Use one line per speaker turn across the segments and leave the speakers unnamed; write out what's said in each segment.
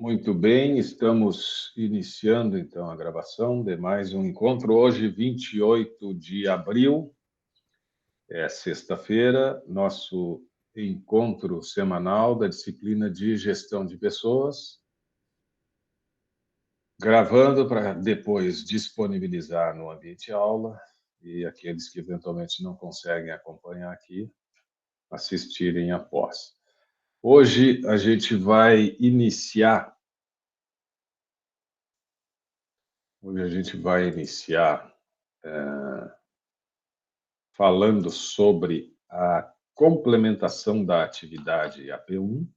Muito bem, estamos iniciando então a gravação de mais um encontro. Hoje, 28 de abril, é sexta-feira, nosso encontro semanal da disciplina de gestão de pessoas, gravando para depois disponibilizar no ambiente aula e aqueles que eventualmente não conseguem acompanhar aqui, assistirem após. Hoje a gente vai iniciar. Falando sobre a complementação da atividade AP1,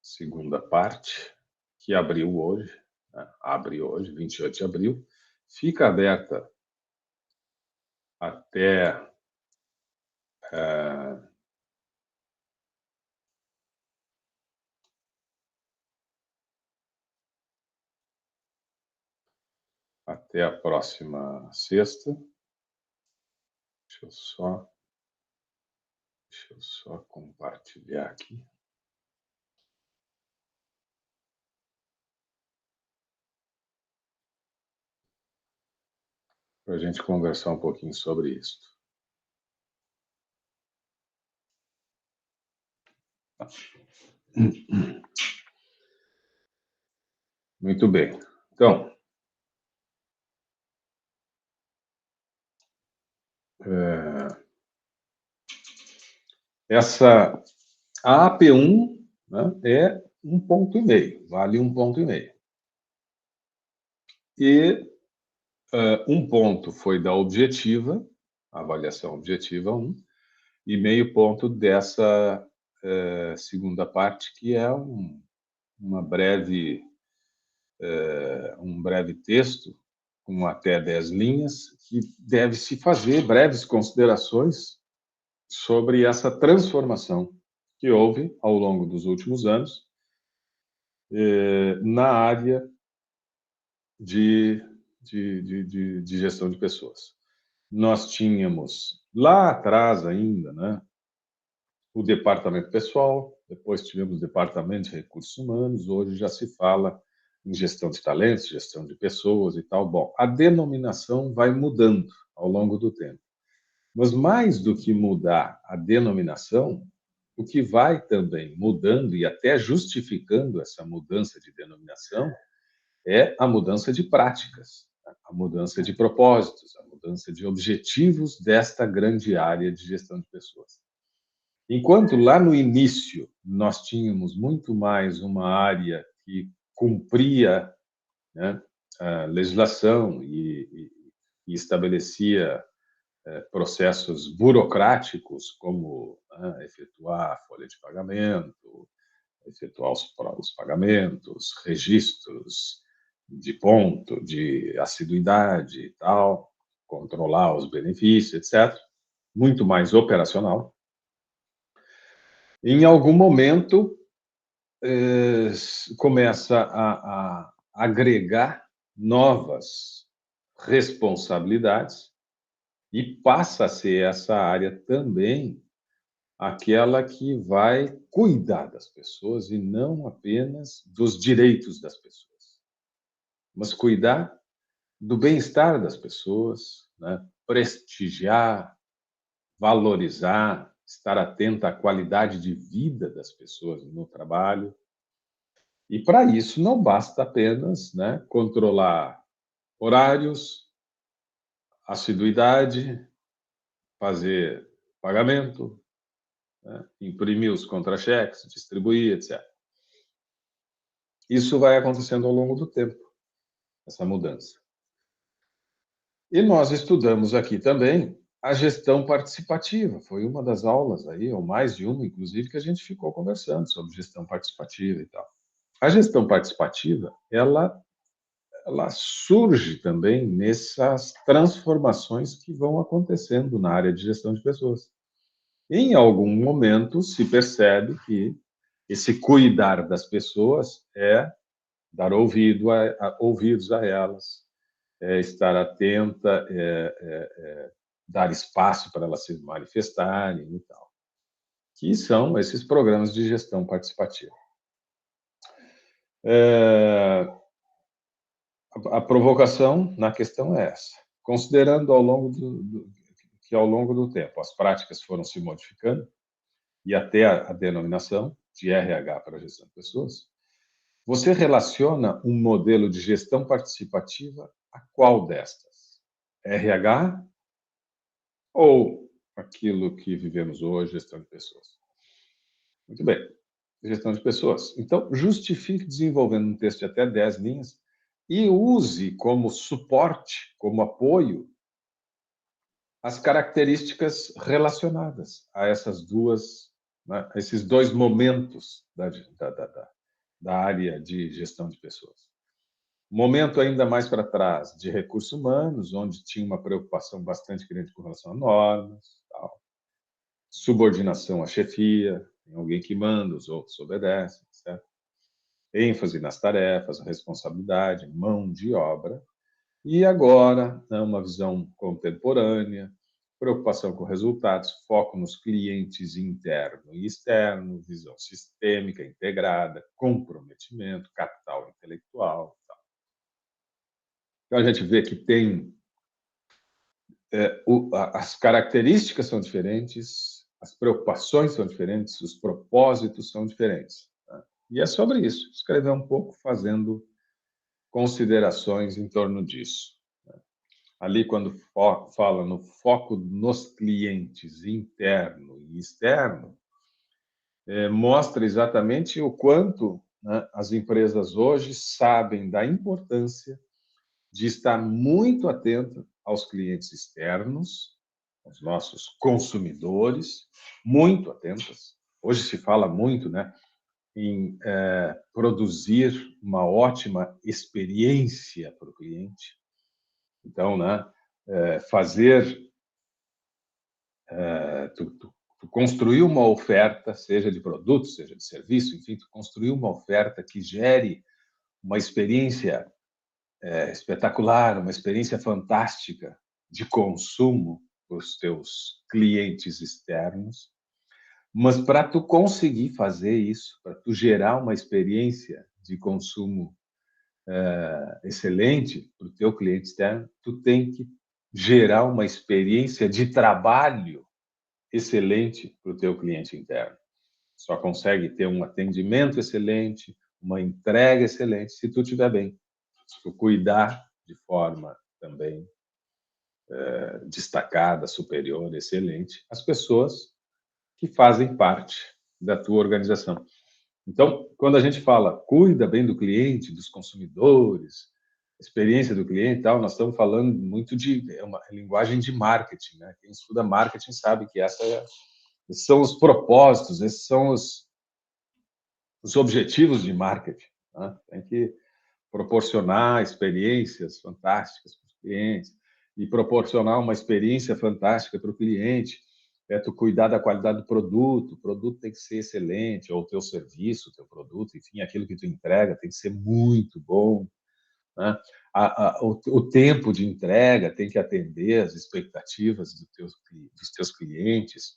segunda parte, que abriu hoje, né? Abre hoje, 28 de abril, fica aberta até até a próxima sexta. Deixa eu só compartilhar aqui. Para a gente conversar um pouquinho sobre isso. Muito bem. Então, a AP1, né, é 1,5 ponto, vale 1,5 ponto. E 1 ponto foi da objetiva, avaliação objetiva 1, e meio ponto dessa segunda parte, que é um breve texto, com até 10 linhas, que deve se fazer breves considerações sobre essa transformação que houve ao longo dos últimos anos na área de gestão de pessoas. Nós tínhamos lá atrás ainda, né, o departamento pessoal, depois tivemos o departamento de recursos humanos, hoje já se fala em gestão de talentos, gestão de pessoas e tal. Bom, a denominação vai mudando ao longo do tempo. Mas mais do que mudar a denominação, o que vai também mudando e até justificando essa mudança de denominação é a mudança de práticas, a mudança de propósitos, a mudança de objetivos desta grande área de gestão de pessoas. Enquanto lá no início nós tínhamos muito mais uma área que cumpria, né, a legislação e estabelecia processos burocráticos, como, né, efetuar a folha de pagamento, efetuar os pagamentos, registros de ponto, de assiduidade e tal, controlar os benefícios, etc. Muito mais operacional. Em algum momento, começa a agregar novas responsabilidades e passa a ser essa área também aquela que vai cuidar das pessoas e não apenas dos direitos das pessoas, mas cuidar do bem-estar das pessoas, né? Prestigiar, valorizar, estar atento à qualidade de vida das pessoas no trabalho. E para isso não basta apenas, né, controlar horários, assiduidade, fazer pagamento, né, imprimir os contra-cheques, distribuir, etc. Isso vai acontecendo ao longo do tempo, essa mudança. E nós estudamos aqui também a gestão participativa. Foi uma das aulas aí, ou mais de uma, inclusive, que a gente ficou conversando sobre gestão participativa e tal. A gestão participativa, ela surge também nessas transformações que vão acontecendo na área de gestão de pessoas. Em algum momento se percebe que esse cuidar das pessoas é dar ouvidos a elas, é estar atenta, dar espaço para elas se manifestarem e tal, que são esses programas de gestão participativa. É, a provocação na questão é essa. Considerando que ao longo do tempo as práticas foram se modificando e até a denominação de RH para a gestão de pessoas, você relaciona um modelo de gestão participativa a qual destas? RH ou aquilo que vivemos hoje, gestão de pessoas? Muito bem, gestão de pessoas. Então, justifique desenvolvendo um texto de até 10 linhas e use como suporte, como apoio, as características relacionadas a essas duas, né, a esses dois momentos da área de gestão de pessoas. Momento ainda mais para trás de recursos humanos, onde tinha uma preocupação bastante grande com relação a normas, tal. Subordinação à chefia, tem alguém que manda, os outros obedecem, certo? ênfase nas tarefas, responsabilidade, mão de obra. E agora, né, uma visão contemporânea, preocupação com resultados, foco nos clientes interno e externo, visão sistêmica integrada, comprometimento, capital intelectual. Tal. Então, a gente vê que tem as características são diferentes, as preocupações são diferentes, os propósitos são diferentes. Tá? E é sobre isso, escrever um pouco fazendo considerações em torno disso. Ali, quando fala no foco nos clientes interno e externo, mostra exatamente o quanto, né, as empresas hoje sabem da importância de estar muito atento aos clientes externos, aos nossos consumidores, muito atentas. Hoje se fala muito, né, em produzir uma ótima experiência para o cliente. Então, né, fazer, tu construir uma oferta, seja de produto, seja de serviço, enfim, tu construir uma oferta que gere uma experiência espetacular, uma experiência fantástica de consumo para os teus clientes externos. Mas para tu conseguir fazer isso, para tu gerar uma experiência de consumo excelente para o teu cliente externo, tu tem que gerar uma experiência de trabalho excelente para o teu cliente interno. Só consegue ter um atendimento excelente, uma entrega excelente, se tu estiver bem. Se tu cuidar de forma também destacada, superior, excelente, as pessoas que fazem parte da tua organização. Então, quando a gente fala cuida bem do cliente, dos consumidores, experiência do cliente e tal, nós estamos falando muito de uma linguagem de marketing, né? Quem estuda marketing sabe que esses são os propósitos, esses são os objetivos de marketing. Né? Tem que proporcionar experiências fantásticas para os clientes e proporcionar uma experiência fantástica para o cliente. Tu cuidar da qualidade do produto, o produto tem que ser excelente, ou o teu serviço, o teu produto, enfim, aquilo que tu entrega tem que ser muito bom, né? O tempo de entrega tem que atender às expectativas dos teus clientes.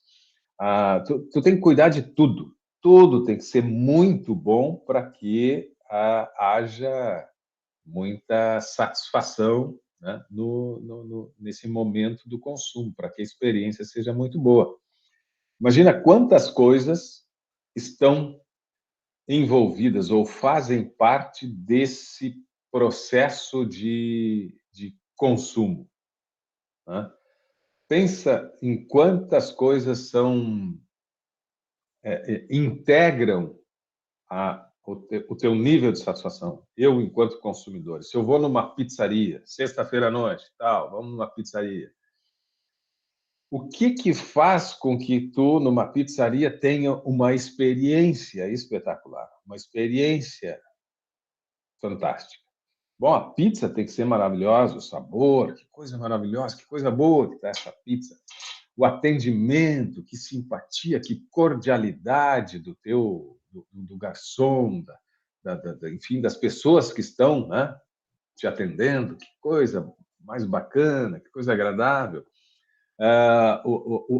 Tu tem que cuidar de tudo. Tudo tem que ser muito bom para que haja muita satisfação, né, nesse momento do consumo, para que a experiência seja muito boa. Imagina quantas coisas estão envolvidas ou fazem parte desse processo de consumo. Né? Pensa em quantas coisas integram o teu nível de satisfação. Eu, enquanto consumidor, se eu vou numa pizzaria, sexta-feira à noite, tal, vamos numa pizzaria. O que faz com que tu, numa pizzaria, tenha uma experiência espetacular, uma experiência fantástica? Bom, a pizza tem que ser maravilhosa, o sabor, que coisa maravilhosa, que coisa boa que está essa pizza. O atendimento, que simpatia, que cordialidade do garçom, enfim, das pessoas que estão, né, te atendendo, que coisa mais bacana, que coisa agradável. A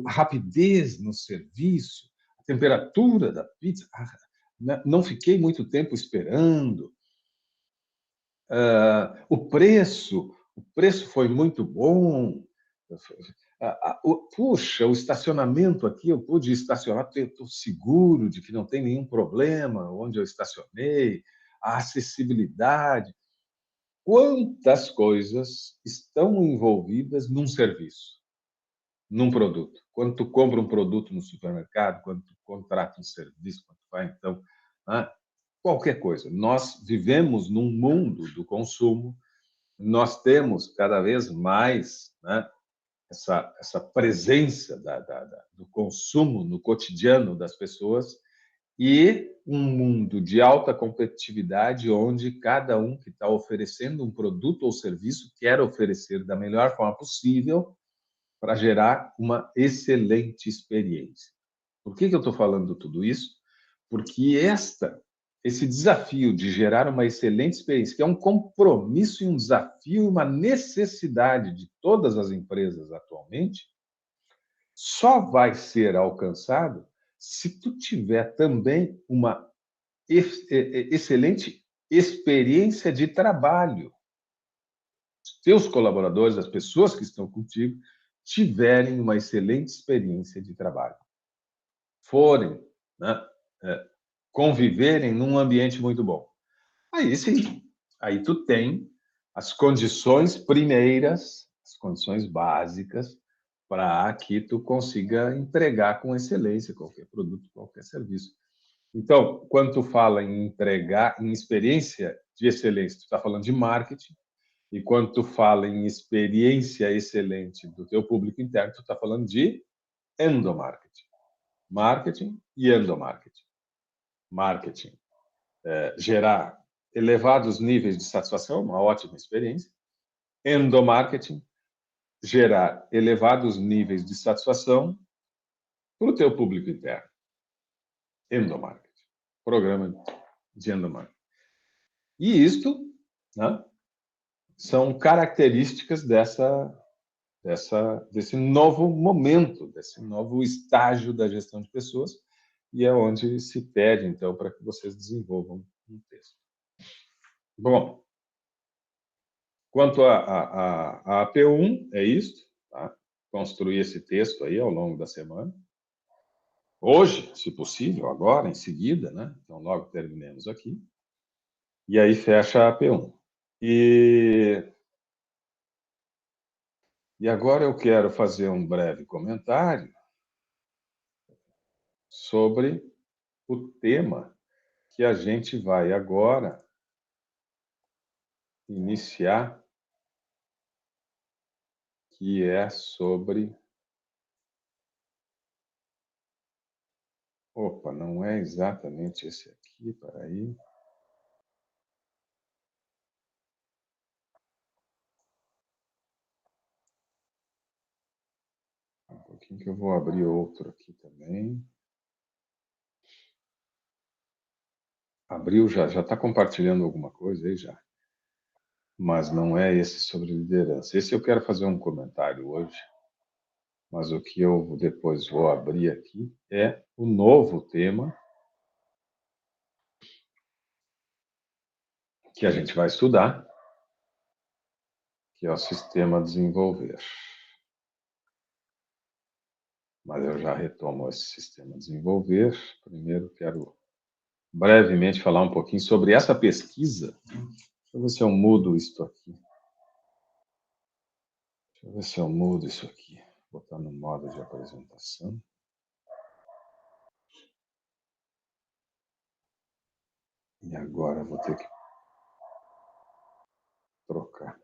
rapidez no serviço, a temperatura da pizza. Não fiquei muito tempo esperando. o preço foi muito bom. Puxa, o estacionamento aqui, eu pude estacionar, porque eu estou seguro de que não tem nenhum problema onde eu estacionei, a acessibilidade. Quantas coisas estão envolvidas num serviço, num produto? Quando tu compra um produto no supermercado, quando tu contrata um serviço, quando tu vai, então, né, qualquer coisa. Nós vivemos num mundo do consumo, nós temos cada vez mais, né, essa presença do consumo no cotidiano das pessoas e um mundo de alta competitividade onde cada um que está oferecendo um produto ou serviço quer oferecer da melhor forma possível para gerar uma excelente experiência. Por que eu estou falando tudo isso? Porque esse desafio de gerar uma excelente experiência, que é um compromisso e um desafio e uma necessidade de todas as empresas atualmente, só vai ser alcançado se tu tiver também uma excelente experiência de trabalho. Os teus colaboradores, as pessoas que estão contigo, tiverem uma excelente experiência de trabalho. Forem, né, conviverem num ambiente muito bom. Aí sim, aí tu tem as condições primeiras, as condições básicas para que tu consiga entregar com excelência qualquer produto, qualquer serviço. Então, quando tu fala em entregar, em experiência de excelência, tu está falando de marketing, e quando tu fala em experiência excelente do teu público interno, tu está falando de endomarketing. Marketing e endomarketing. Marketing, gerar elevados níveis de satisfação, uma ótima experiência. Endomarketing, gerar elevados níveis de satisfação para o teu público interno. Endomarketing, programa de endomarketing. E isto, né, são características desse novo momento, desse novo estágio da gestão de pessoas, e é onde se pede, então, para que vocês desenvolvam um texto. Bom, quanto a AP1, é isso, tá? Construir esse texto aí ao longo da semana. Hoje, se possível, agora, em seguida, né? Então, logo terminemos aqui. E aí fecha a AP1. E agora eu quero fazer um breve comentário sobre o tema que a gente vai agora iniciar, que é sobre... Opa, não é exatamente esse aqui, peraí. Um pouquinho que eu vou abrir outro aqui também. Abriu, já está compartilhando alguma coisa aí já. Mas não é esse sobre liderança. Esse eu quero fazer um comentário hoje, mas o que eu depois vou abrir aqui é o novo tema que a gente vai estudar, que é o sistema desenvolver. Mas eu já retomo esse sistema desenvolver. Primeiro quero brevemente falar um pouquinho sobre essa pesquisa. Deixa eu ver se eu mudo isso aqui. Deixa eu ver se eu mudo isso aqui. Vou botar no modo de apresentação. E agora eu vou ter que trocar.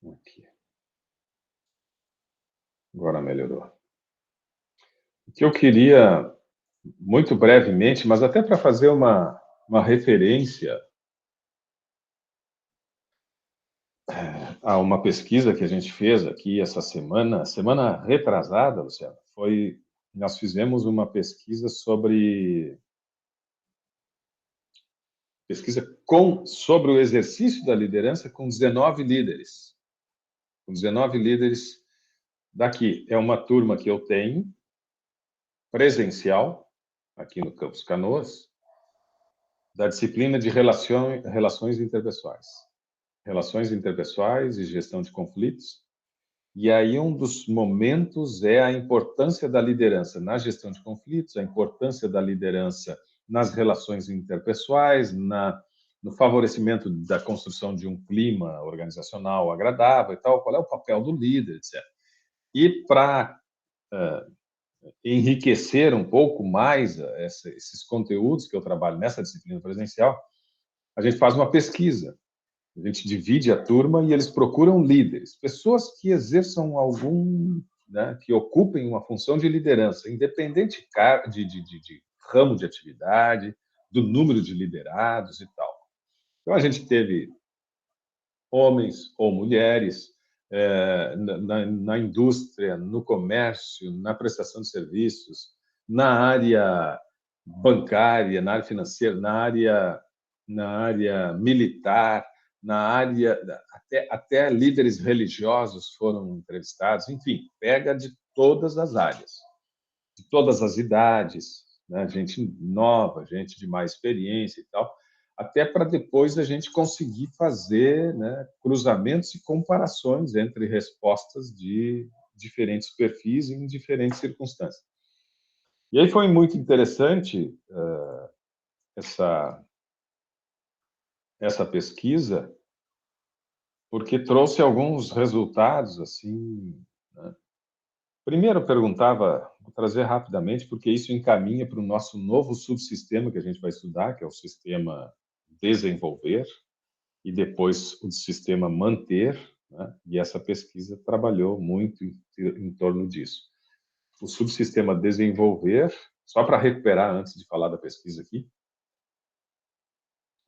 Aqui. Agora melhorou. O que eu queria, muito brevemente, mas até para fazer uma referência a uma pesquisa que a gente fez aqui essa semana retrasada, Luciano, nós fizemos uma pesquisa sobre pesquisa sobre o exercício da liderança com 19 líderes. Com 19 líderes daqui. É uma turma que eu tenho, presencial, aqui no Campus Canoas, da disciplina de relações interpessoais. Relações interpessoais e gestão de conflitos. E aí um dos momentos é a importância da liderança na gestão de conflitos, a importância da liderança nas relações interpessoais, no favorecimento da construção de um clima organizacional agradável e tal, qual é o papel do líder, etc. E para enriquecer um pouco mais esses conteúdos que eu trabalho nessa disciplina presencial, a gente faz uma pesquisa. A gente divide a turma e eles procuram líderes, pessoas que exerçam algum, né, que ocupem uma função de liderança, independente de ramo de atividade, do número de liderados e tal. Então, a gente teve homens ou mulheres na indústria, no comércio, na prestação de serviços, na área bancária, na área financeira, na área militar, na área até líderes religiosos foram entrevistados, enfim, pega de todas as áreas, de todas as idades, né? Gente nova, gente de mais experiência e tal, até para depois a gente conseguir fazer, né, cruzamentos e comparações entre respostas de diferentes perfis em diferentes circunstâncias. E aí foi muito interessante essa pesquisa, porque trouxe alguns resultados assim, né? Primeiro eu perguntava, vou trazer rapidamente, porque isso encaminha para o nosso novo subsistema que a gente vai estudar, que é o sistema desenvolver, e depois o sistema manter, né? E essa pesquisa trabalhou muito em torno disso. O subsistema desenvolver, só para recuperar antes de falar da pesquisa aqui,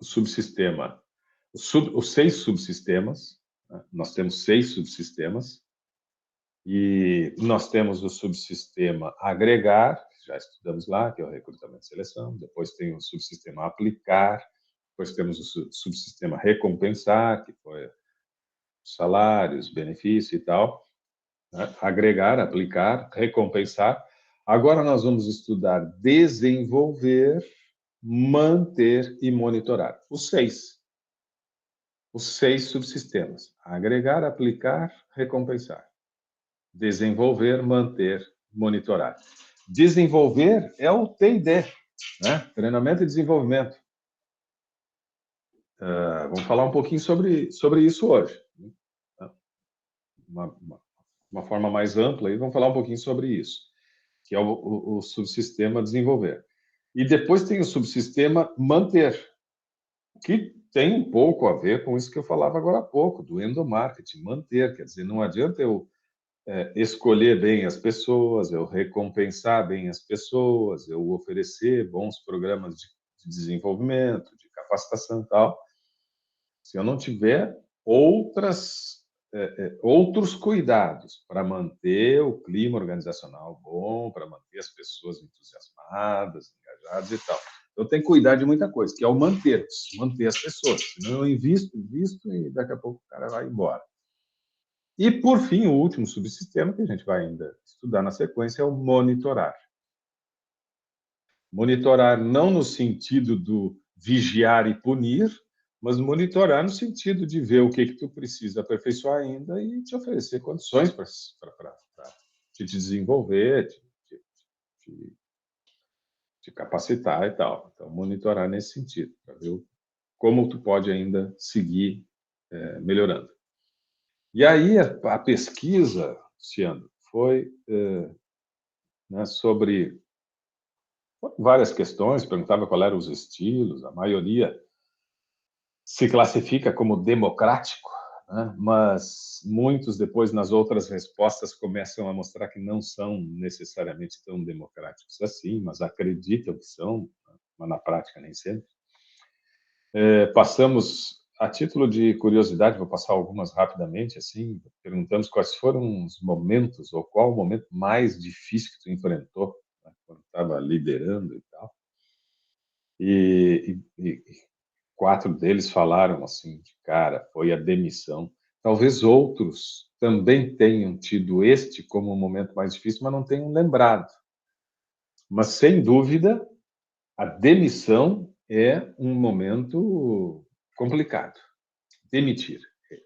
o subsistema, os 6 subsistemas, né? Nós temos 6 subsistemas, e nós temos o subsistema agregar, que já estudamos lá, que é o recrutamento e seleção. Depois tem o subsistema aplicar. Depois temos o subsistema recompensar, que foi salários, benefício e tal. Né? Agregar, aplicar, recompensar. Agora nós vamos estudar desenvolver, manter e monitorar. Os 6. Os 6 subsistemas. Agregar, aplicar, recompensar. Desenvolver, manter, monitorar. Desenvolver é o T&D, né? Treinamento e desenvolvimento. Vamos falar um pouquinho sobre isso hoje. Uma forma mais ampla, e vamos falar um pouquinho sobre isso, que é o subsistema desenvolver. E depois tem o subsistema manter, que tem um pouco a ver com isso que eu falava agora há pouco, do endomarketing, manter. Quer dizer, não adianta eu escolher bem as pessoas, eu recompensar bem as pessoas, eu oferecer bons programas de desenvolvimento, de capacitação e tal, se eu não tiver outros cuidados para manter o clima organizacional bom, para manter as pessoas entusiasmadas, engajadas e tal. Eu tenho que cuidar de muita coisa, que é o manter as pessoas. Senão eu invisto e daqui a pouco o cara vai embora. E, por fim, o último subsistema, que a gente vai ainda estudar na sequência, é o monitorar. Monitorar não no sentido do vigiar e punir, mas monitorar no sentido de ver o que tu precisa aperfeiçoar ainda e te oferecer condições para te desenvolver, te capacitar e tal. Então, monitorar nesse sentido, para ver como tu pode ainda seguir melhorando. E aí a pesquisa, Luciano, foi né, sobre várias questões, perguntava qual eram os estilos, a maioria se classifica como democrático, né, mas muitos depois nas outras respostas começam a mostrar que não são necessariamente tão democráticos assim, mas acreditam que são, mas na prática nem sempre. Passamos, a título de curiosidade, vou passar algumas rapidamente, assim, perguntamos quais foram os momentos, ou qual o momento mais difícil que tu enfrentou, né, quando estava liderando e tal. E 4 deles falaram assim, cara, foi a demissão. Talvez outros também tenham tido este como um momento mais difícil, mas não tenham lembrado. Mas, sem dúvida, a demissão é um momento complicado. Demitir.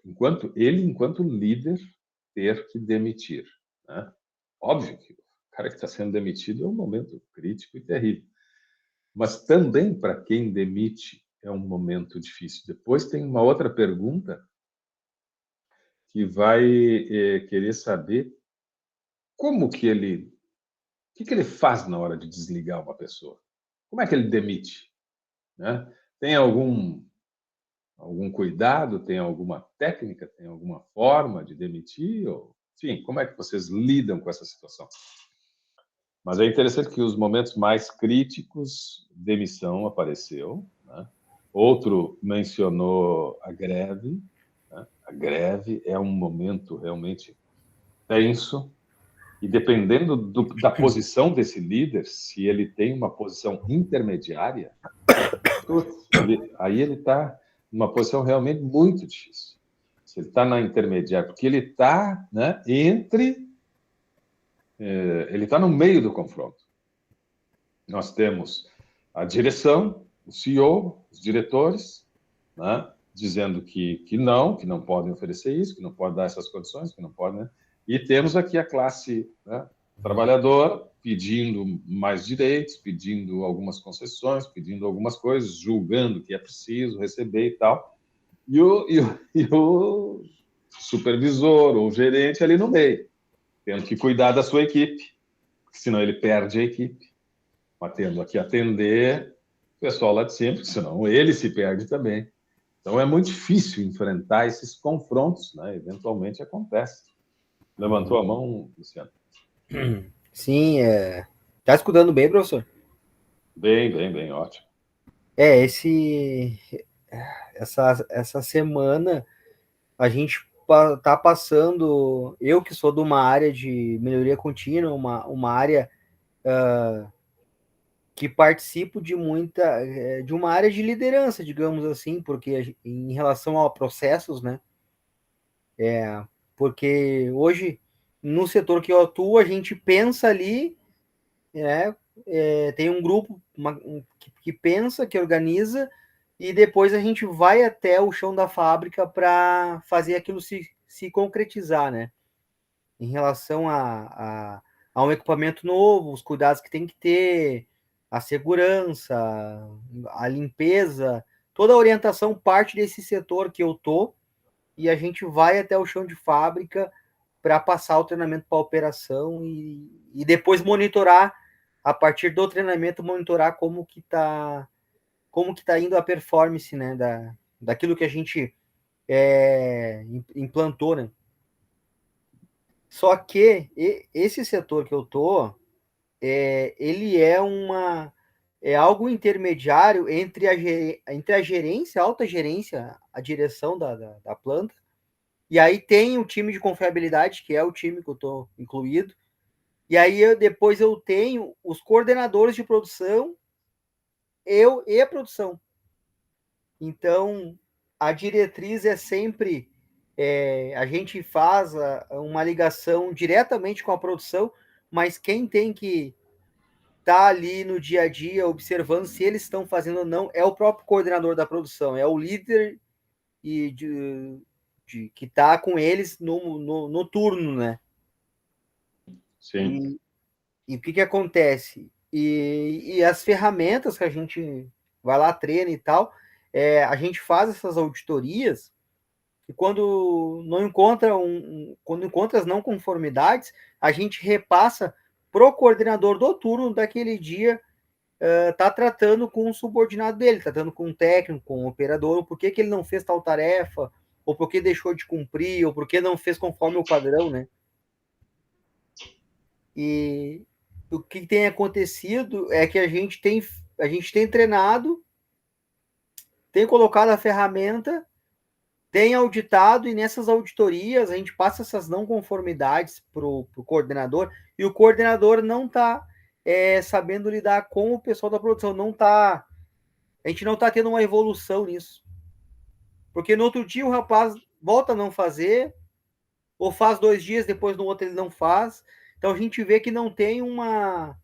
Enquanto líder, ter que demitir. Né? Óbvio que o cara que está sendo demitido é um momento crítico e terrível. Mas também para quem demite é um momento difícil. Depois tem uma outra pergunta que vai querer saber como que ele, o que ele faz na hora de desligar uma pessoa? Como é que ele demite? Né? Tem algum cuidado? Tem alguma técnica? Tem alguma forma de demitir? Ou, enfim, como é que vocês lidam com essa situação? Mas é interessante que os momentos mais críticos, demissão apareceu. Né? Outro mencionou a greve. Né? A greve é um momento realmente tenso. E dependendo da posição desse líder, se ele tem uma posição intermediária, aí ele está numa posição realmente muito difícil. Se ele está na intermediária, porque ele está, né, ele está no meio do confronto. Nós temos a direção, o CEO, os diretores, né, dizendo que não podem oferecer isso, que não podem dar essas condições, que não podem, né? E temos aqui a classe, né, trabalhadora pedindo mais direitos, pedindo algumas concessões, pedindo algumas coisas, julgando que é preciso receber e tal. E o supervisor ou gerente ali no meio, tendo que cuidar da sua equipe, senão ele perde a equipe. Mas tendo que atender o pessoal lá de cima, senão ele se perde também. Então é muito difícil enfrentar esses confrontos, né? Eventualmente acontece. Levantou a mão, Luciano?
Sim, tá escutando bem, professor?
Bem, ótimo.
Essa semana a gente tá passando, eu que sou de uma área de melhoria contínua, uma área que participo de de uma área de liderança, digamos assim, porque em relação a processos, né? Porque hoje, no setor que eu atuo, a gente pensa ali, né? Tem um grupo que pensa, que organiza, e depois a gente vai até o chão da fábrica para fazer aquilo se concretizar, né? Em relação a um equipamento novo, os cuidados que tem que ter, a segurança, a limpeza, toda a orientação parte desse setor que eu tô, e a gente vai até o chão de fábrica para passar o treinamento para a operação e depois monitorar, a partir do treinamento, monitorar como que tá indo a performance, né, daquilo que a gente implantou, né? Só que esse setor que eu tô, ele é algo intermediário entre a gerência, a alta gerência, a direção da planta, e aí tem o time de confiabilidade, que é o time que eu estou incluído, e aí depois eu tenho os coordenadores de produção, eu e a produção. Então, a diretriz é sempre, a gente faz uma ligação diretamente com a produção, mas quem tem que estar ali no dia a dia, observando se eles estão fazendo ou não, é o próprio coordenador da produção, é o líder que está com eles no turno, né?
Sim.
E o que acontece? E as ferramentas que a gente vai lá, treina e tal, a gente faz essas auditorias e quando encontra as não conformidades, a gente repassa pro coordenador do turno daquele dia, tá tratando com o subordinado dele, tratando com o técnico, com o operador, o porquê que ele não fez tal tarefa, ou porque deixou de cumprir, ou porque não fez conforme o padrão, né? E o que tem acontecido é que a gente tem treinado, tem colocado a ferramenta, tem auditado, e nessas auditorias a gente passa essas não conformidades para o coordenador, e o coordenador não está sabendo lidar com o pessoal da produção, não está a gente não está tendo uma evolução nisso. Porque no outro dia o rapaz volta a não fazer, ou faz 2 dias, depois no outro ele não faz. Então a gente vê que não tem uma.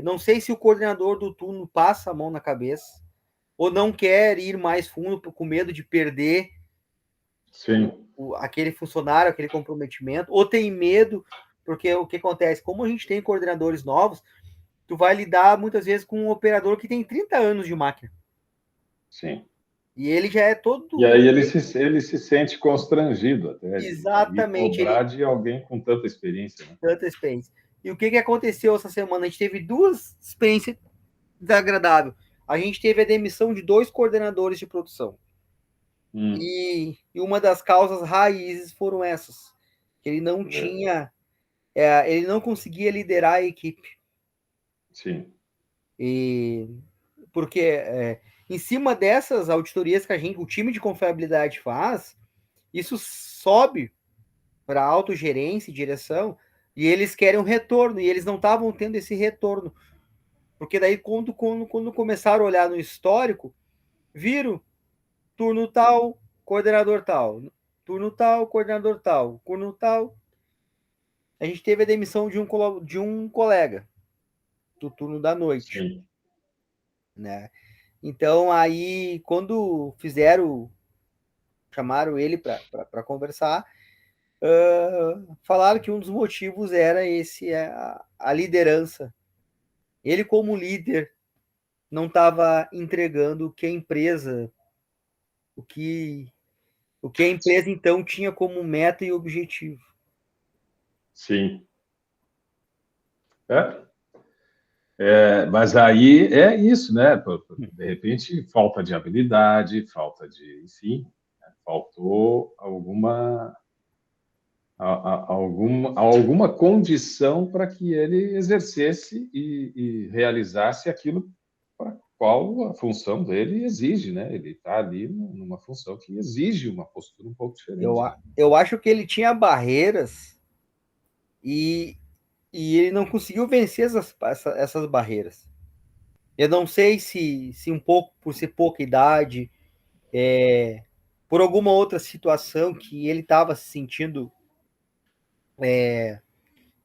Não sei se o coordenador do turno passa a mão na cabeça, ou não quer ir mais fundo com medo de perder
Sim.
aquele funcionário, aquele comprometimento, ou tem medo, porque o que acontece? Como a gente tem coordenadores novos, tu vai lidar muitas vezes com um operador que tem 30 anos de máquina.
Sim.
E ele já é
E
todo.
aí ele se sente constrangido até de ir
Exatamente,
cobrar
ele
de alguém com tanta experiência, né?
tanta experiência. E o que aconteceu essa semana? A gente teve 2 experiências desagradáveis. A gente teve a demissão de 2 coordenadores de produção. E uma das causas raízes foram essas. Que ele não tinha. Ele não conseguia liderar a equipe.
Sim.
E porque em cima dessas auditorias que o time de confiabilidade faz, isso sobe para autogerência e direção, e eles querem um retorno, e eles não estavam tendo esse retorno. Porque daí, quando começaram a olhar no histórico, viram turno tal, coordenador tal, turno tal, coordenador tal, turno tal. A gente teve a demissão de um colega do turno da noite,
Sim.
né? Então, aí, quando chamaram ele para conversar, falaram que um dos motivos era esse, a liderança. Ele, como líder, não estava entregando o que, o que a empresa, então, tinha como meta e objetivo.
Sim. É. Mas aí é isso, né? De repente, falta de habilidade, falta de, enfim, né? Faltou alguma condição para que ele exercesse e realizasse aquilo para qual a função dele exige, né? Ele está ali numa função que exige uma postura um pouco
Eu,
diferente, né?
eu acho que ele tinha barreiras e, e ele não conseguiu vencer essas barreiras. Eu não sei se um pouco por ser pouca idade, por alguma outra situação que ele estava se sentindo, de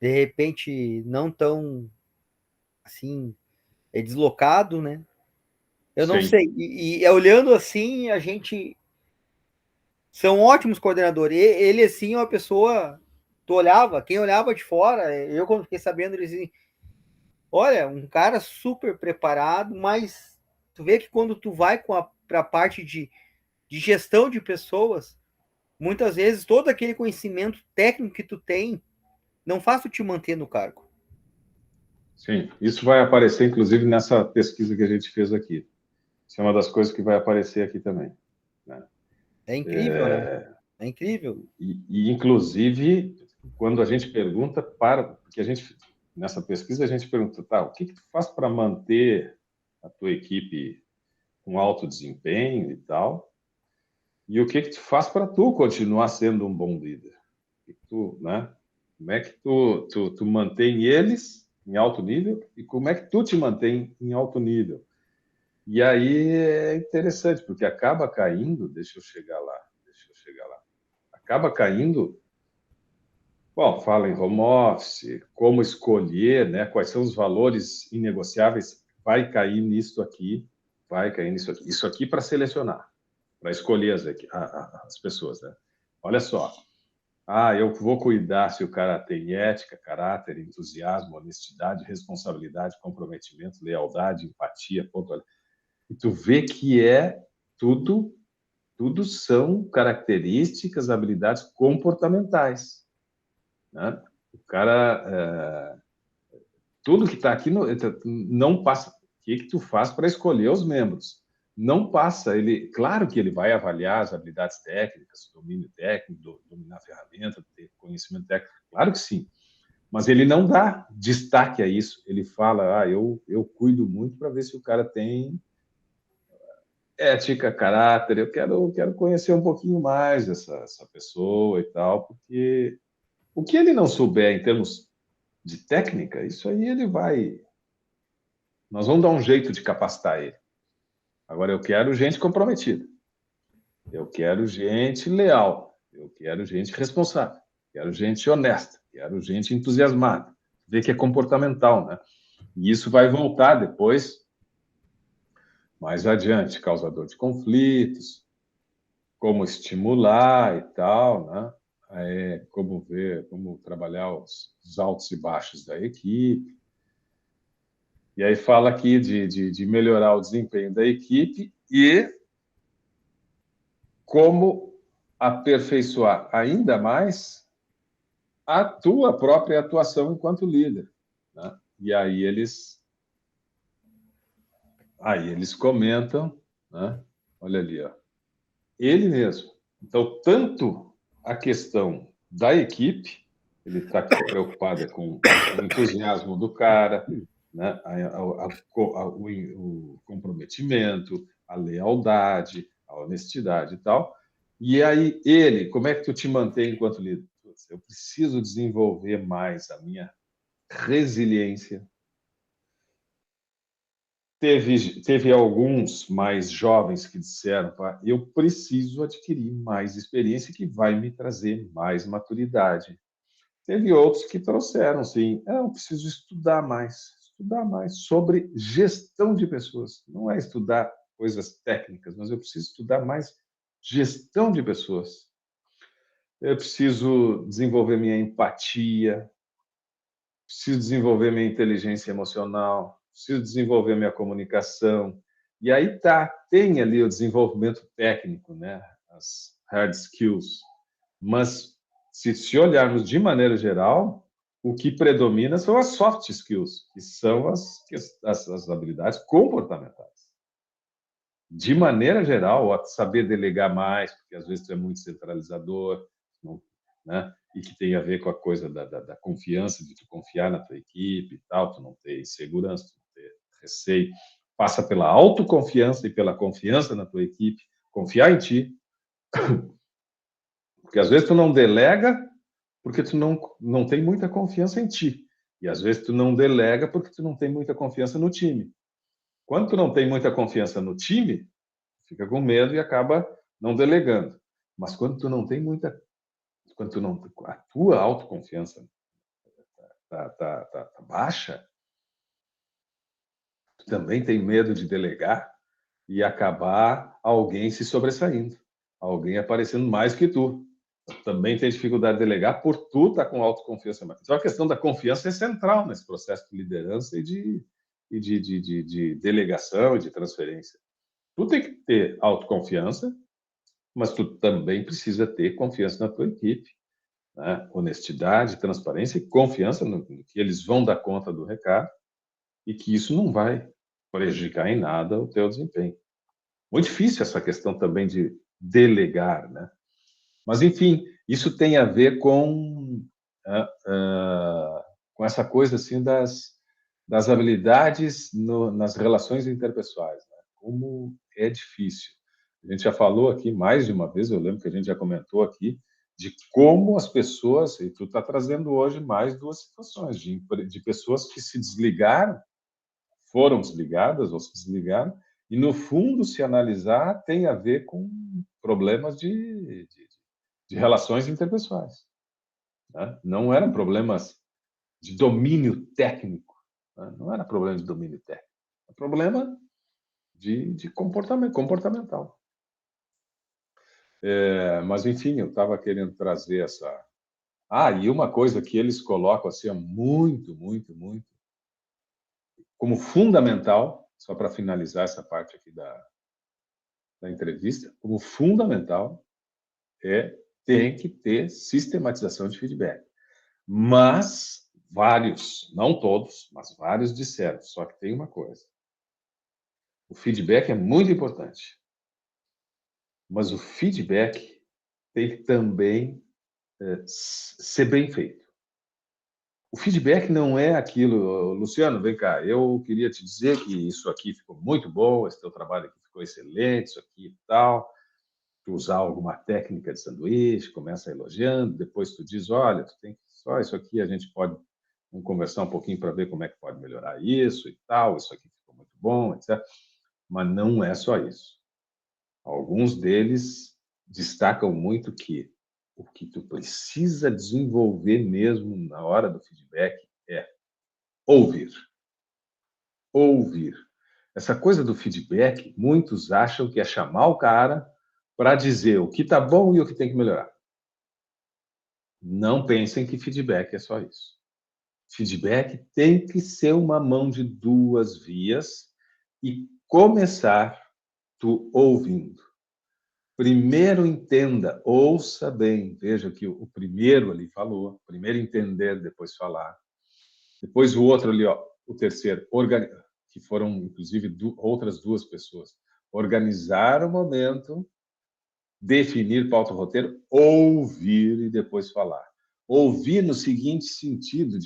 repente, não tão assim, deslocado, né? Eu não
Sim,
sei. E olhando assim, a gente são ótimos coordenadores. Ele assim, é uma pessoa. Tu olhava, quem olhava de fora, eu quando fiquei sabendo, eles diziam, olha, um cara super preparado, mas tu vê que quando tu vai para a parte de gestão de pessoas, muitas vezes todo aquele conhecimento técnico que tu tem não faz tu te manter no cargo.
sim. Isso vai aparecer, inclusive, nessa pesquisa que a gente fez aqui. Isso é uma das coisas que vai aparecer aqui também, né?
É incrível, né? É incrível.
Inclusive, quando a gente pergunta porque nessa pesquisa a gente pergunta, tá, o que tu faz para manter a tua equipe com alto desempenho e tal, e o que tu faz para tu continuar sendo um bom líder? Né? Como é que tu mantém eles em alto nível e como é que tu te mantém em alto nível? E aí é interessante, porque acaba caindo, deixa eu chegar lá, acaba caindo. Bom, fala em home office, como escolher, né? Quais são os valores inegociáveis? Vai cair nisso aqui. Isso aqui para selecionar, para escolher as pessoas, né? Olha só. Eu vou cuidar se o cara tem ética, caráter, entusiasmo, honestidade, responsabilidade, comprometimento, lealdade, empatia, pontualidade. E tu vê que tudo, tudo são características, habilidades comportamentais, né? O cara, tudo que está aqui não passa. O que tu faz para escolher os membros? Não passa. Claro que ele vai avaliar as habilidades técnicas, o domínio técnico, dominar a ferramenta, ter conhecimento técnico. Claro que sim. Mas ele não dá destaque a isso. Ele fala, eu cuido muito para ver se o cara tem ética, caráter. Eu quero conhecer um pouquinho mais essa pessoa e tal, porque o que ele não souber em termos de técnica, isso aí ele vai. Nós vamos dar um jeito de capacitar ele. Agora, eu quero gente comprometida. Eu quero gente leal. Eu quero gente responsável. Quero gente honesta. Quero gente entusiasmada. Vê que é comportamental, né? E isso vai voltar depois, mais adiante, causador de conflitos, como estimular e tal, né? Como ver, como trabalhar os altos e baixos da equipe. E aí fala aqui de melhorar o desempenho da equipe e como aperfeiçoar ainda mais a tua própria atuação enquanto líder, né? E aí eles comentam, né? Olha ali, ó, ele mesmo. Então, tanto a questão da equipe, ele está preocupado com o entusiasmo do cara, né? O comprometimento, a lealdade, a honestidade e tal. E aí, ele, como é que tu te mantém enquanto líder? Eu preciso desenvolver mais a minha resiliência. Teve alguns mais jovens que disseram: eu preciso adquirir mais experiência que vai me trazer mais maturidade. Teve outros que trouxeram, sim, eu preciso estudar mais sobre gestão de pessoas. Não é estudar coisas técnicas, mas eu preciso estudar mais gestão de pessoas. Eu preciso desenvolver minha empatia, preciso desenvolver minha inteligência emocional, preciso desenvolver minha comunicação. E aí tem ali o desenvolvimento técnico, né? As hard skills. Mas se olharmos de maneira geral, o que predomina são as soft skills, que são as habilidades comportamentais. De maneira geral, saber delegar mais, porque às vezes tu é muito centralizador, não, né? E que tem a ver com a coisa da confiança, de tu confiar na tua equipe e tal, tu não ter insegurança, tu não ter receio. Passa pela autoconfiança e pela confiança na tua equipe, confiar em ti, porque às vezes tu não delega porque tu não tem muita confiança em ti. E às vezes tu não delega porque tu não tem muita confiança no time. Quando tu não tem muita confiança no time, fica com medo e acaba não delegando. Mas quando tu não tem muita, quando tu não, a tua autoconfiança tá baixa, tu também tem medo de delegar e acabar alguém se sobressaindo, alguém aparecendo mais que tu. Também tem dificuldade de delegar por tu estar com autoconfiança. Então, a questão da confiança é central nesse processo de liderança e de delegação e de transferência. Tu tem que ter autoconfiança, mas tu também precisa ter confiança na tua equipe, né? Honestidade, transparência e confiança no que eles vão dar conta do recado e que isso não vai prejudicar em nada o teu desempenho. Muito difícil essa questão também de delegar, né? Mas, enfim, isso tem a ver com essa coisa assim das habilidades nas relações interpessoais, né? Como é difícil. A gente já falou aqui mais de uma vez, eu lembro que a gente já comentou aqui, de como as pessoas, e tu está trazendo hoje mais duas situações, de pessoas que se desligaram, foram desligadas ou se desligaram, e no fundo, se analisar, tem a ver com problemas de relações interpessoais, né? Não eram problemas de domínio técnico, né? Não era problema de domínio técnico, era problema de comportamental. Mas, enfim, eu estava querendo trazer essa... e uma coisa que eles colocam assim, muito, muito, muito, como fundamental, só para finalizar essa parte aqui da entrevista, como fundamental tem que ter sistematização de feedback. Mas vários, não todos, mas vários disseram. Só que tem uma coisa: o feedback é muito importante, mas o feedback tem que também ser bem feito. O feedback não é aquilo, Luciano, vem cá, eu queria te dizer que isso aqui ficou muito bom, esse teu trabalho aqui ficou excelente, isso aqui e tal. Tu usar alguma técnica de sanduíche, começa elogiando, depois tu diz, olha, tu tem só isso aqui, a gente pode conversar um pouquinho para ver como é que pode melhorar isso e tal, isso aqui ficou muito bom, etc. Mas não é só isso. Alguns deles destacam muito que o que tu precisa desenvolver mesmo na hora do feedback é ouvir. Ouvir. Essa coisa do feedback, muitos acham que é chamar o cara para dizer o que está bom e o que tem que melhorar. Não pensem que feedback é só isso. Feedback tem que ser uma mão de duas vias e começar tu ouvindo. Primeiro entenda, ouça bem. Veja que o primeiro ali falou, primeiro entender, depois falar. Depois o outro ali, ó, o terceiro, que foram inclusive outras duas pessoas. Organizar o momento, definir pauta roteiro, ouvir e depois falar. Ouvir no seguinte sentido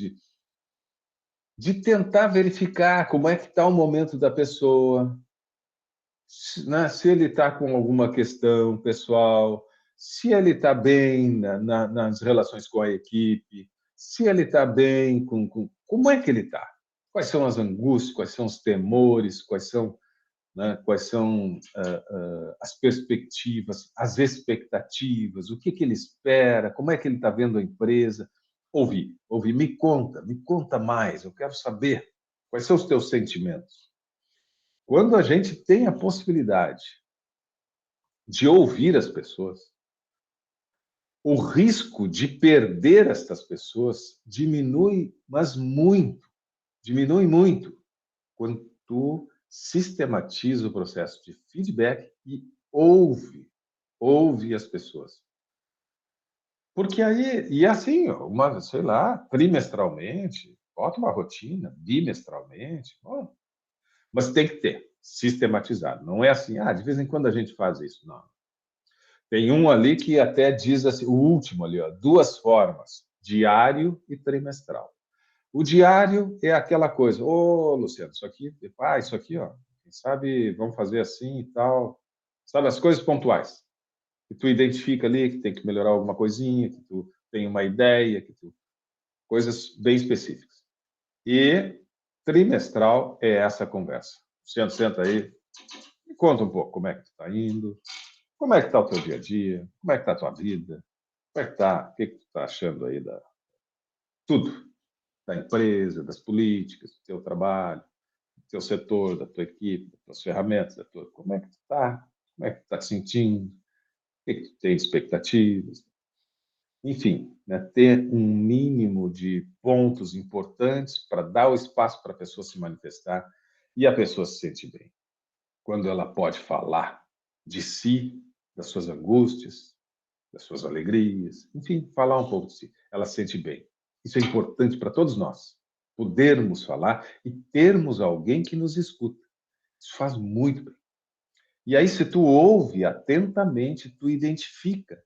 de tentar verificar como é que está o momento da pessoa, né? Se ele está com alguma questão pessoal, se ele está bem nas relações com a equipe, se ele está bem como é que ele está? Quais são as angústias, quais são os temores, quais são, né, quais são as perspectivas, as expectativas, o que, que ele espera, como é que ele está vendo a empresa. Ouvir, me conta mais, eu quero saber quais são os teus sentimentos. Quando a gente tem a possibilidade de ouvir as pessoas, o risco de perder estas pessoas diminui muito, quando tu sistematiza o processo de feedback e ouve as pessoas. Porque aí, e assim, sei lá, trimestralmente, bota uma rotina, bimestralmente, bom, mas tem que ter, sistematizado. Não é assim, de vez em quando a gente faz isso, não. Tem um ali que até diz assim, o último ali, ó, duas formas, diário e trimestral. O diário é aquela coisa, Luciano, isso aqui, ó, quem sabe vamos fazer assim e tal. Sabe, as coisas pontuais, que tu identifica ali, que tem que melhorar alguma coisinha, que tu tem uma ideia, coisas bem específicas. E trimestral é essa conversa. Luciano, senta aí, me conta um pouco como é que tu está indo, como é que está o teu dia a dia, como é que está a tua vida, como é que está, o que que tu está achando aí tudo, da empresa, das políticas, do teu trabalho, do teu setor, da tua equipe, das tuas ferramentas, como é que tu está, como é que tu está te sentindo, o que que tu tem de expectativas. Enfim, né, ter um mínimo de pontos importantes para dar o espaço para a pessoa se manifestar e a pessoa se sentir bem. Quando ela pode falar de si, das suas angústias, das suas alegrias, enfim, falar um pouco de si. Ela se sente bem. Isso é importante para todos nós, podermos falar e termos alguém que nos escuta. Isso faz muito bem. E aí, se tu ouve atentamente, tu identifica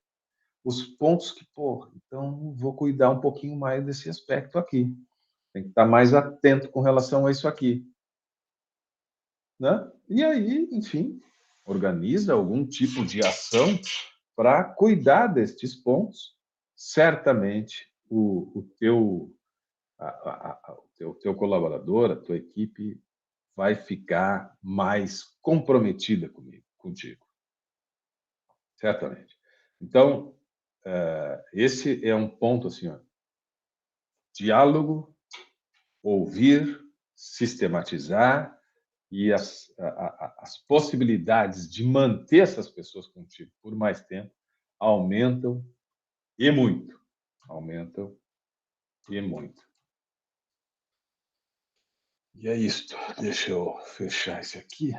os pontos que, então vou cuidar um pouquinho mais desse aspecto aqui. Tem que estar mais atento com relação a isso aqui. Né? E aí, enfim, organiza algum tipo de ação para cuidar destes pontos. Certamente o teu colaborador, a tua equipe vai ficar mais comprometida contigo. Certamente. Então, esse é um ponto assim, ó, diálogo, ouvir, sistematizar e as possibilidades de manter essas pessoas contigo por mais tempo aumentam e muito. Aumentam e muito. E é isto. Deixa eu fechar esse aqui.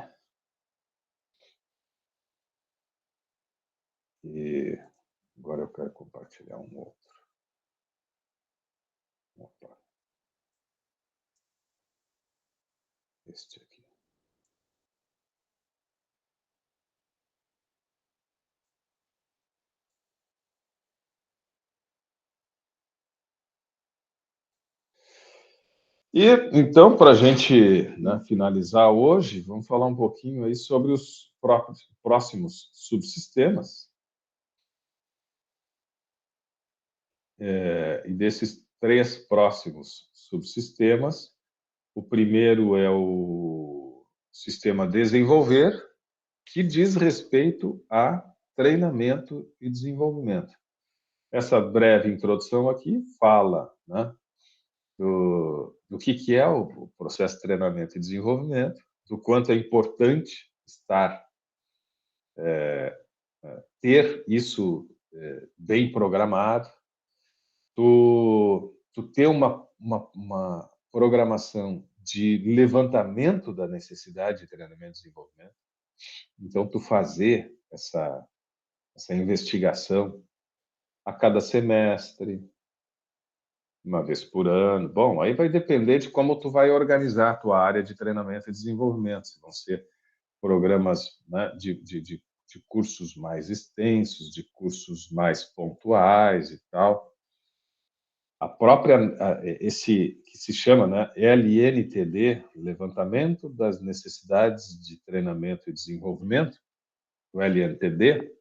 E agora eu quero compartilhar um outro. Opa. Este aqui. E então, para a gente, né, finalizar hoje, vamos falar um pouquinho aí sobre os próximos subsistemas. E desses 3 próximos subsistemas, o primeiro é o sistema desenvolver, que diz respeito a treinamento e desenvolvimento. Essa breve introdução aqui fala, né, do que é o processo de treinamento e desenvolvimento, do quanto é importante ter isso bem programado, tu ter uma programação de levantamento da necessidade de treinamento e desenvolvimento. Então, tu fazer essa investigação a cada semestre, uma vez por ano. Bom, aí vai depender de como tu vai organizar a tua área de treinamento e desenvolvimento. Se vão ser programas, né, de cursos mais extensos, de cursos mais pontuais e tal. A própria, esse que se chama, né, LNTD, Levantamento das Necessidades de Treinamento e Desenvolvimento, o LNTD,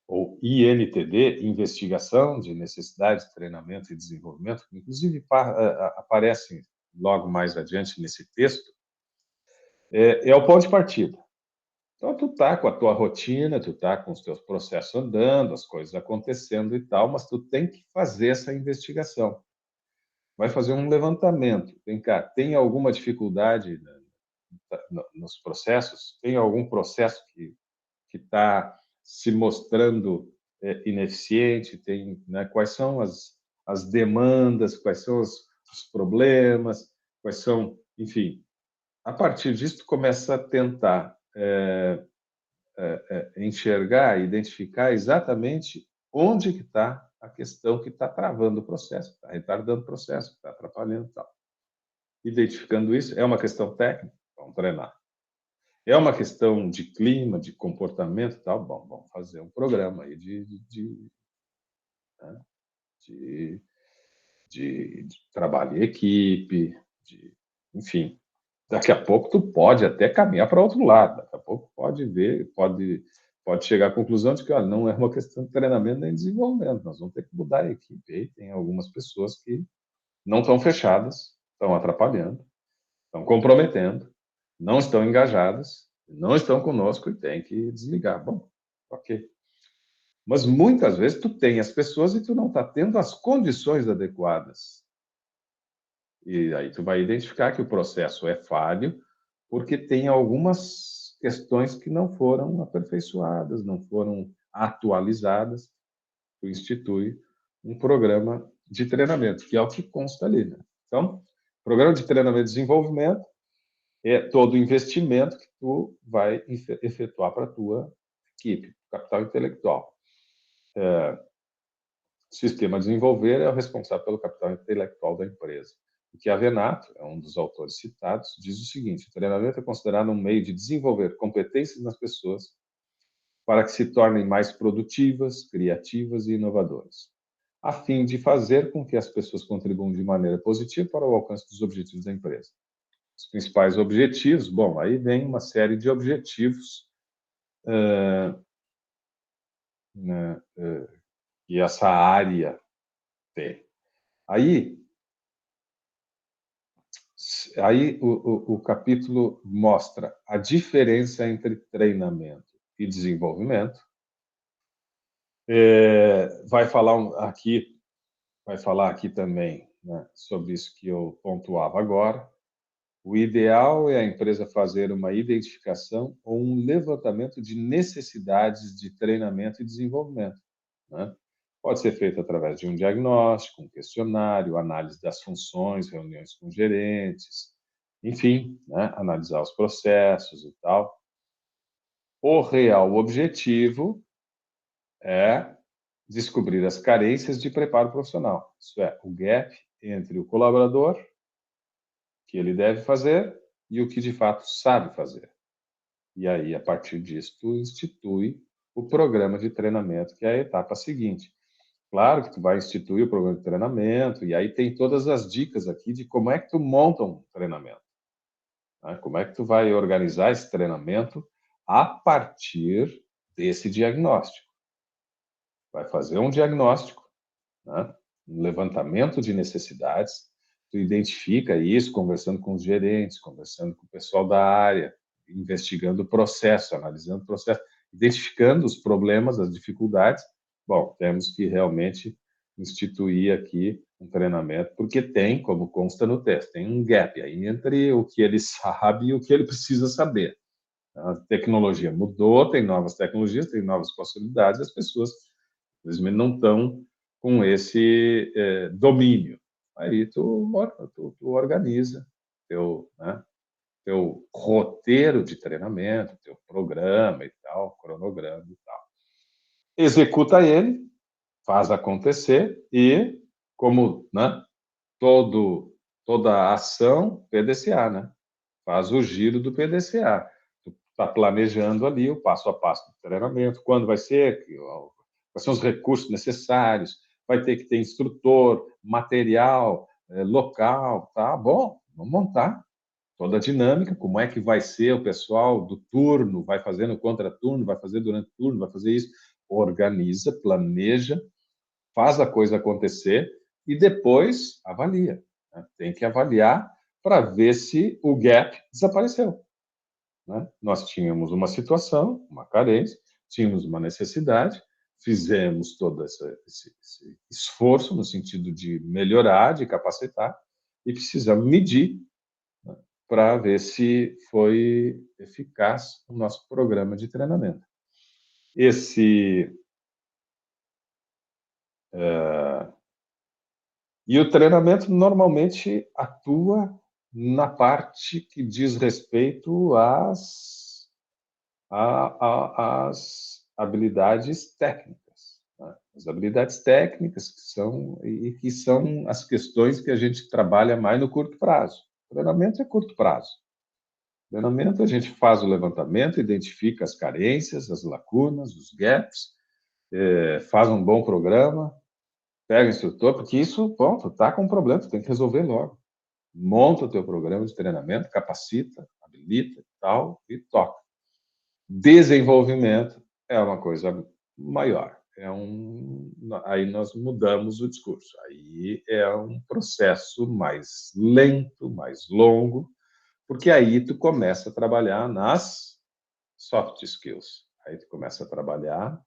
ou INTD, Investigação de Necessidades de Treinamento e Desenvolvimento, que inclusive aparece logo mais adiante nesse texto, é o ponto de partida. Então, tu tá com a tua rotina, tu tá com os teus processos andando, as coisas acontecendo e tal, mas tu tem que fazer essa investigação. Vai fazer um levantamento. Vem cá, tem alguma dificuldade nos processos? Tem algum processo que está se mostrando ineficiente? Tem, né, quais são as demandas? Quais são os problemas? Quais são, enfim. A partir disso, tu começa a tentar enxergar, identificar exatamente onde que está a questão que está travando o processo, está retardando o processo, está atrapalhando e tal. Identificando isso, é uma questão técnica, vamos treinar. É uma questão de clima, de comportamento e tal, bom, vamos fazer um programa aí né, de trabalho em equipe, enfim. Daqui a pouco tu pode até caminhar para outro lado, daqui a pouco pode ver, pode chegar à conclusão de que olha, não é uma questão de treinamento nem desenvolvimento, nós vamos ter que mudar a equipe. E tem algumas pessoas que não estão fechadas, estão atrapalhando, estão comprometendo, não estão engajadas, não estão conosco e tem que desligar. Bom, ok. Mas muitas vezes tu tem as pessoas e tu não está tendo as condições adequadas. E aí tu vai identificar que o processo é falho porque tem algumas questões que não foram aperfeiçoadas, não foram atualizadas. Tu institui um programa de treinamento, que é o que consta ali. Né? Então, programa de treinamento e desenvolvimento é todo o investimento que tu vai efetuar para a tua equipe, capital intelectual. Sistema desenvolver é o responsável pelo capital intelectual da empresa. O que a Venato, é um dos autores citados, diz o seguinte: o treinamento é considerado um meio de desenvolver competências nas pessoas para que se tornem mais produtivas, criativas e inovadoras, a fim de fazer com que as pessoas contribuam de maneira positiva para o alcance dos objetivos da empresa. Os principais objetivos, bom, aí vem uma série de objetivos que essa área tem. Aí o capítulo mostra a diferença entre treinamento e desenvolvimento. Vai falar aqui também, né, sobre isso que eu pontuava agora. O ideal é a empresa fazer uma identificação ou um levantamento de necessidades de treinamento e desenvolvimento. Né? Pode ser feito através de um diagnóstico, um questionário, análise das funções, reuniões com gerentes, enfim, né? Analisar os processos e tal. O real objetivo é descobrir as carências de preparo profissional, isso é, o gap entre o colaborador, que ele deve fazer, e o que de fato sabe fazer. E aí, a partir disso, tu institui o programa de treinamento, que é a etapa seguinte. Claro que tu vai instituir o programa de treinamento, e aí tem todas as dicas aqui de como é que tu monta um treinamento. Né? Como é que tu vai organizar esse treinamento a partir desse diagnóstico. Vai fazer um diagnóstico, né? Um levantamento de necessidades, tu identifica isso conversando com os gerentes, conversando com o pessoal da área, investigando o processo, analisando o processo, identificando os problemas, as dificuldades. Bom, temos que realmente instituir aqui um treinamento, porque tem, como consta no teste, tem um gap aí entre o que ele sabe e o que ele precisa saber. A tecnologia mudou, tem novas tecnologias, tem novas possibilidades, as pessoas, infelizmente, não estão com esse domínio. Aí tu organiza teu roteiro de treinamento, teu programa e tal, cronograma e tal. Executa ele, faz acontecer e, como toda ação, PDCA, né? Faz o giro do PDCA. Tu está planejando ali o passo a passo do treinamento, quando vai ser, quais são os recursos necessários, vai ter que ter instrutor, material, local, tá bom, vamos montar toda a dinâmica, como é que vai ser o pessoal do turno, vai fazer no contraturno, vai fazer durante o turno, vai fazer isso, organiza, planeja, faz a coisa acontecer e depois avalia. Né? Tem que avaliar para ver se o gap desapareceu. Né? Nós tínhamos uma situação, uma carência, tínhamos uma necessidade, fizemos todo esse esforço no sentido de melhorar, de capacitar, e precisamos medir, né, para ver se foi eficaz o nosso programa de treinamento. E o treinamento normalmente atua na parte que diz respeito às habilidades técnicas. Né? As habilidades técnicas que são as questões que a gente trabalha mais no curto prazo. O treinamento é curto prazo. No treinamento, a gente faz o levantamento, identifica as carências, as lacunas, os gaps, faz um bom programa, pega o instrutor, porque isso, pronto, está com um problema, tu tem que resolver logo. Monta o teu programa de treinamento, capacita, habilita e tal, e toca. Desenvolvimento é uma coisa maior. Aí nós mudamos o discurso. Aí é um processo mais lento, mais longo, porque aí tu começa a trabalhar nas soft skills. Aí tu começa a trabalhar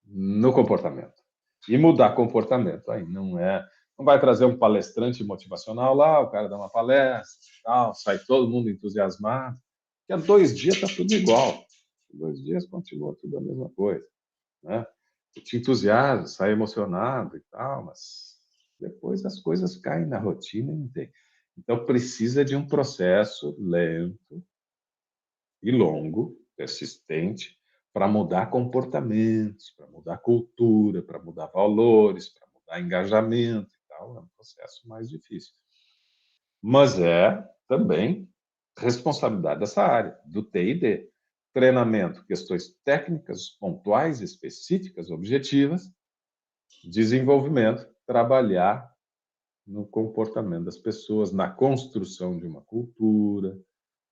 no comportamento. E mudar comportamento aí não vai trazer um palestrante motivacional lá, o cara dá uma palestra, tal, sai todo mundo entusiasmado. Que há 2 dias está tudo igual. 2 dias continua tudo a mesma coisa, né? Tu te entusiasma, sai emocionado e tal, mas depois as coisas caem na rotina e não tem. Então precisa de um processo lento e longo, persistente, para mudar comportamentos, para mudar cultura, para mudar valores, para mudar engajamento e tal. É um processo mais difícil. Mas é também responsabilidade dessa área, do T&D. Treinamento, questões técnicas, pontuais, específicas, objetivas, desenvolvimento, trabalhar no comportamento das pessoas, na construção de uma cultura,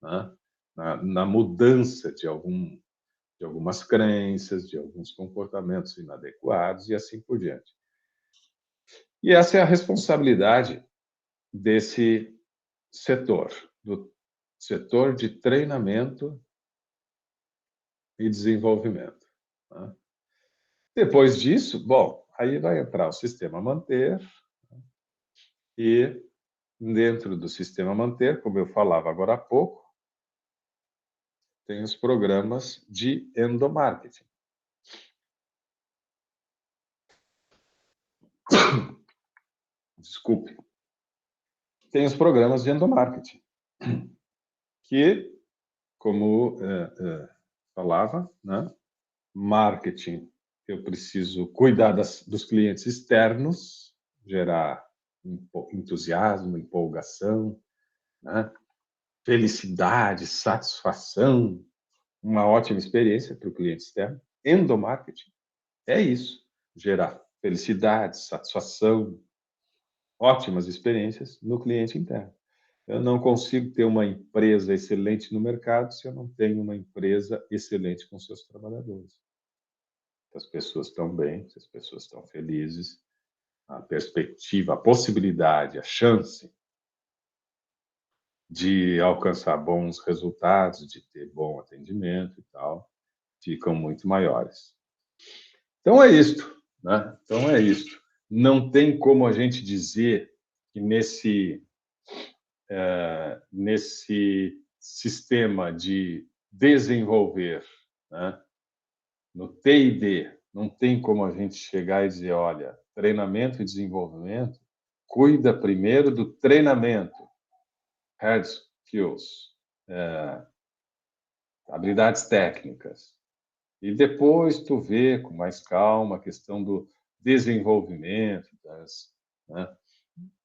né? na mudança de algumas crenças, de alguns comportamentos inadequados e assim por diante. E essa é a responsabilidade desse setor, do setor de treinamento e desenvolvimento. Né? Depois disso, bom, aí vai entrar o sistema manter e dentro do sistema manter, como eu falava agora há pouco, tem os programas de endomarketing. Desculpe. Tem os programas de endomarketing, que, como falava, né, marketing, eu preciso cuidar dos clientes externos, gerar entusiasmo, empolgação, né, felicidade, satisfação, uma ótima experiência para o cliente externo. Endomarketing é isso, gerar felicidade, satisfação, ótimas experiências no cliente interno. Eu não consigo ter uma empresa excelente no mercado se eu não tenho uma empresa excelente com seus trabalhadores. Se as pessoas estão bem, se as pessoas estão felizes, a perspectiva, a possibilidade, a chance de alcançar bons resultados, de ter bom atendimento e tal, ficam muito maiores. Então é isto, né? Então é isto. Não tem como a gente dizer que nesse sistema de desenvolver, né? No T&D, não tem como a gente chegar e dizer, olha, treinamento e desenvolvimento, cuida primeiro do treinamento, hard skills, habilidades técnicas, e depois tu vê com mais calma a questão do desenvolvimento, né?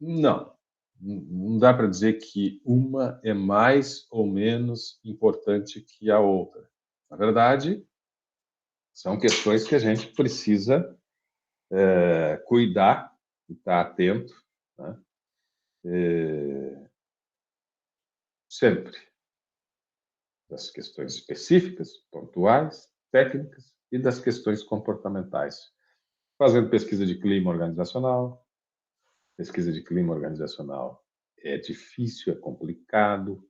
Não, não dá para dizer que uma é mais ou menos importante que a outra. Na verdade, são questões que a gente precisa cuidar e estar atento, né? Sempre. Das questões específicas, pontuais, técnicas e das questões comportamentais. Fazendo pesquisa de clima organizacional. Pesquisa de clima organizacional é difícil, é complicado,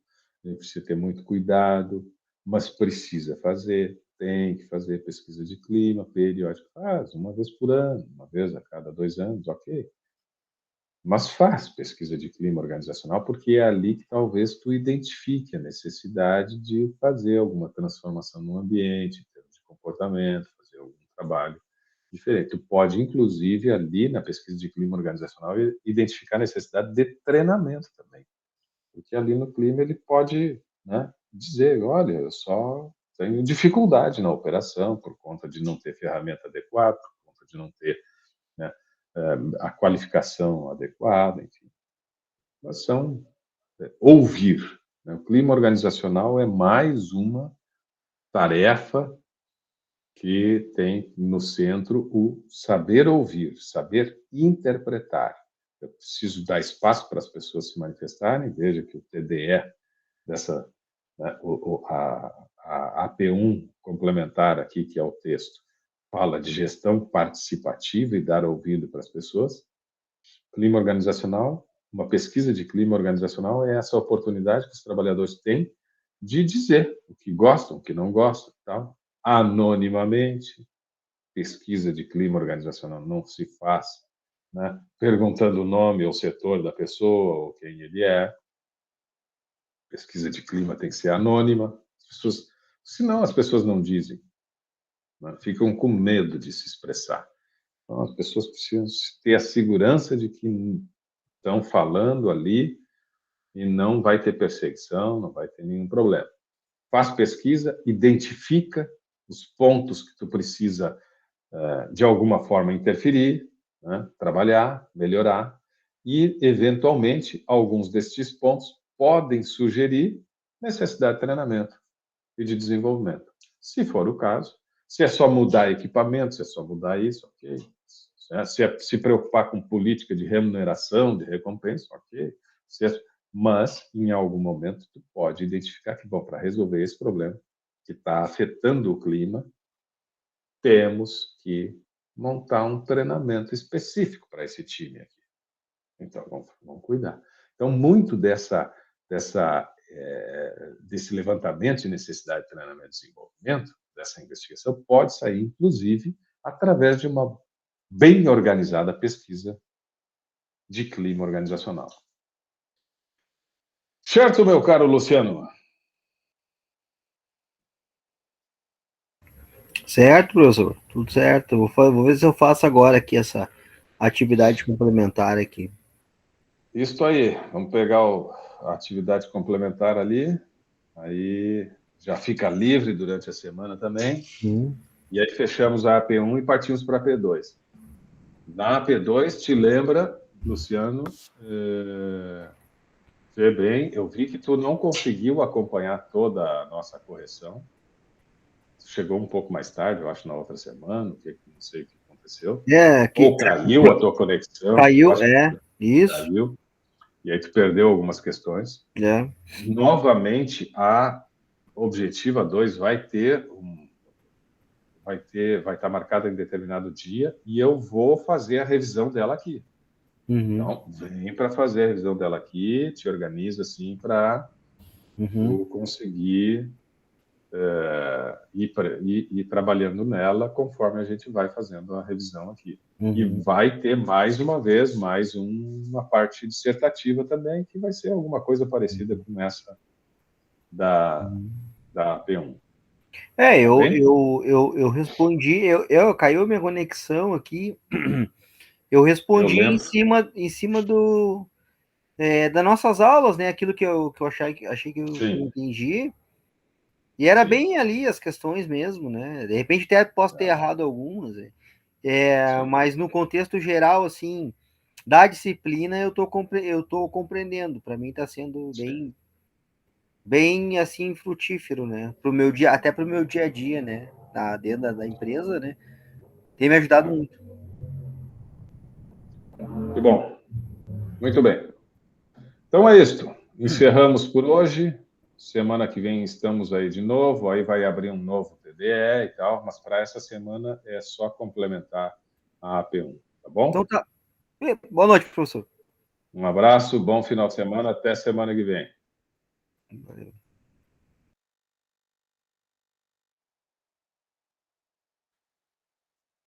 a gente precisa ter muito cuidado, mas precisa fazer, tem que fazer pesquisa de clima periódica. Faz uma vez por ano, uma vez a cada 2 anos, ok. Mas faz pesquisa de clima organizacional, porque é ali que talvez tu identifique a necessidade de fazer alguma transformação no ambiente, em termos de comportamento, fazer algum trabalho diferente. Tu pode, inclusive, ali na pesquisa de clima organizacional, identificar a necessidade de treinamento também. Porque ali no clima ele pode, né, dizer, olha, eu só tenho dificuldade na operação por conta de não ter ferramenta adequada, por conta de não ter, né, a qualificação adequada, enfim. Mas são ouvir. Né? O clima organizacional é mais uma tarefa que tem no centro o saber ouvir, saber interpretar. Eu preciso dar espaço para as pessoas se manifestarem. Veja que o TDE dessa, né, a AP1 complementar aqui, que é o texto, fala de gestão participativa e dar ouvido para as pessoas. Clima organizacional, uma pesquisa de clima organizacional é essa oportunidade que os trabalhadores têm de dizer o que gostam, o que não gostam, tal, anonimamente. Pesquisa de clima organizacional não se faz, né, perguntando o nome ou setor da pessoa ou quem ele é. Pesquisa de clima tem que ser anônima. Senão as pessoas não dizem, né, ficam com medo de se expressar. Então, as pessoas precisam ter a segurança de que estão falando ali e não vai ter perseguição, não vai ter nenhum problema. Faz pesquisa, identifica os pontos que tu precisa, de alguma forma, interferir, né, trabalhar, melhorar, e, eventualmente, alguns destes pontos podem sugerir necessidade de treinamento e de desenvolvimento. Se for o caso, se é só mudar equipamento, se é só mudar isso, ok. Se é se preocupar com política de remuneração, de recompensa, ok. Mas, em algum momento, tu pode identificar que, bom, para resolver esse problema que está afetando o clima, temos que montar um treinamento específico para esse time aqui. Então, vamos cuidar. Então, muito desse levantamento de necessidade de treinamento e desenvolvimento, dessa investigação, pode sair, inclusive, através de uma bem organizada pesquisa de clima organizacional. Certo, meu caro Luciano?
Certo, professor? Tudo certo. Vou ver se eu faço agora aqui essa atividade complementar aqui.
Isso aí. Vamos pegar a atividade complementar ali. Aí já fica livre durante a semana também. E aí fechamos a AP1 e partimos para a AP2. Na AP2, te lembra, Luciano, vê bem, eu vi que tu não conseguiu acompanhar toda a nossa correção. Chegou um pouco mais tarde, eu acho, na outra semana, não sei o que aconteceu. Ou caiu a tua conexão.
Caiu, isso.
Caiu. E aí tu perdeu algumas questões.
É.
Novamente, a Objetiva 2 vai vai estar marcada em determinado dia e eu vou fazer a revisão dela aqui. Então, vem para fazer a revisão dela aqui, te organiza assim para eu conseguir ir trabalhando nela conforme a gente vai fazendo a revisão aqui. E vai ter, mais uma vez, mais uma parte dissertativa também, que vai ser alguma coisa parecida com essa da AP1.
Eu respondi, caiu minha conexão aqui, eu respondi em cima das nossas aulas, né? Aquilo que eu achei que eu entendi. E era bem ali as questões mesmo, né? De repente até posso ter errado algumas, mas no contexto geral, assim, da disciplina, eu tô compreendendo. Para mim está sendo bem assim frutífero, né? Até para o meu dia a dia, né? Dentro da empresa, né? Tem me ajudado muito.
Que bom. Muito bem. Então é isso. Encerramos por hoje. Semana que vem estamos aí de novo. Aí vai abrir um novo TDE e tal. Mas para essa semana é só complementar a AP1. Tá bom?
Então tá. Boa noite, professor.
Um abraço, bom final de semana. Até semana que vem.
Valeu.